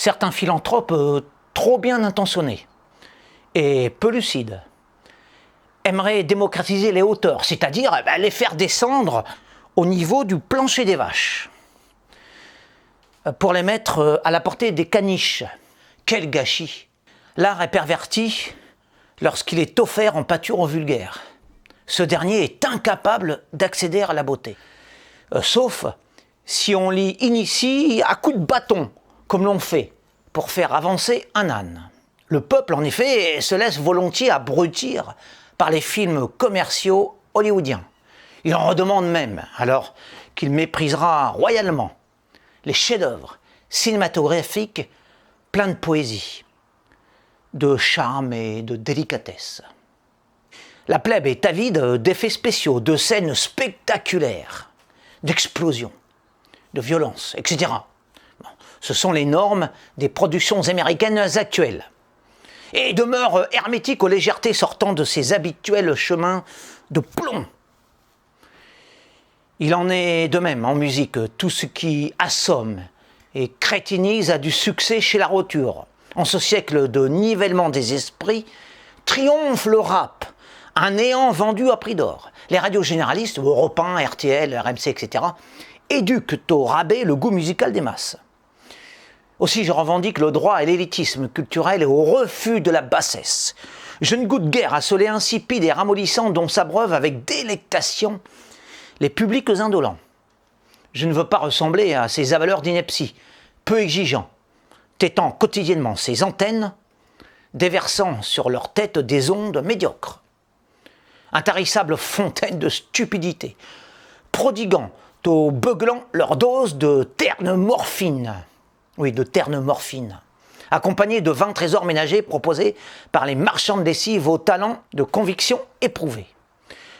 certains philanthropes trop bien intentionnés et peu lucides aimeraient démocratiser les hauteurs, c'est-à-dire les faire descendre au niveau du plancher des vaches, pour les mettre à la portée des caniches. Quel gâchis! L'art est perverti lorsqu'il est offert en pâture au vulgaire. Ce dernier est incapable d'accéder à la beauté. Sauf si on l'y initie à coups de bâton, comme l'on fait, pour faire avancer un âne. Le peuple, en effet, se laisse volontiers abrutir par les films commerciaux hollywoodiens. Il en redemande même, alors qu'il méprisera royalement les chefs-d'œuvre cinématographiques pleins de poésie, de charme et de délicatesse. La plèbe est avide d'effets spéciaux, de scènes spectaculaires, d'explosions, de violences, etc. Bon, ce sont les normes des productions américaines actuelles. Et demeure hermétique aux légèretés sortant de ses habituels chemins de plomb. Il en est de même en musique. Tout ce qui assomme et crétinise a du succès chez la roture. En ce siècle de nivellement des esprits, triomphe le rap, un néant vendu à prix d'or. Les radios généralistes, Europe 1, RTL, RMC, etc., éduquent au rabais le goût musical des masses. Aussi, je revendique le droit à l'élitisme culturel et au refus de la bassesse. Je ne goûte guère à ce lait insipide et ramollissant dont s'abreuvent avec délectation les publics indolents. Je ne veux pas ressembler à ces avaleurs d'ineptie, peu exigeants, tétant quotidiennement ces antennes, déversant sur leur tête des ondes médiocres. Intarissables fontaines de stupidité, prodiguant aux beuglants leur dose de terne morphine. Oui, de terne morphine, accompagnée de 20 trésors ménagers proposés par les marchands de lessive aux talents de conviction éprouvés.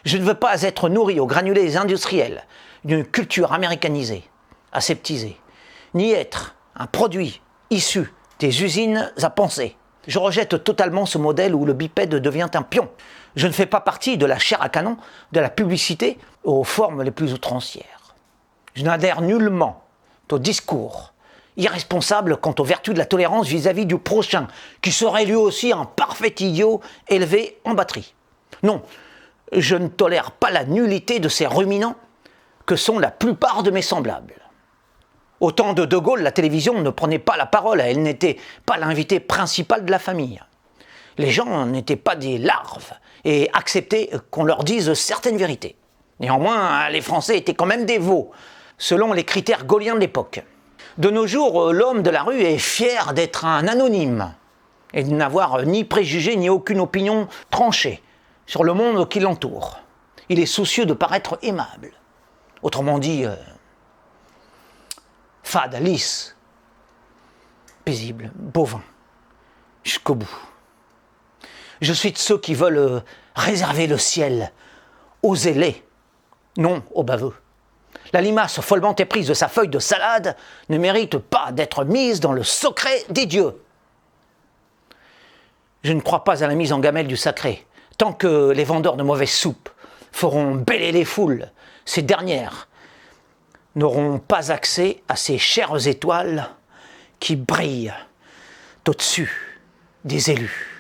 Je ne veux pas être nourri aux granulés industriels d'une culture américanisée, aseptisée, ni être un produit issu des usines à penser. Je rejette totalement ce modèle où le bipède devient un pion. Je ne fais pas partie de la chair à canon de la publicité aux formes les plus outrancières. Je n'adhère nullement au discours irresponsable quant aux vertus de la tolérance vis-à-vis du prochain, qui serait lui aussi un parfait idiot élevé en batterie. Non, je ne tolère pas la nullité de ces ruminants que sont la plupart de mes semblables. Au temps de De Gaulle, la télévision ne prenait pas la parole, elle n'était pas l'invité principal de la famille. Les gens n'étaient pas des larves et acceptaient qu'on leur dise certaines vérités. Néanmoins, les Français étaient quand même des veaux, selon les critères gaulliens de l'époque. De nos jours, l'homme de la rue est fier d'être un anonyme et de n'avoir ni préjugés ni aucune opinion tranchée sur le monde qui l'entoure. Il est soucieux de paraître aimable. Autrement dit, fade, lisse, paisible, bovin, jusqu'au bout. Je suis de ceux qui veulent réserver le ciel aux zélés, non aux baveux. La limace follement éprise de sa feuille de salade ne mérite pas d'être mise dans le secret des dieux. Je ne crois pas à la mise en gamelle du sacré. Tant que les vendeurs de mauvaises soupes feront bêler les foules, ces dernières n'auront pas accès à ces chères étoiles qui brillent au-dessus des élus.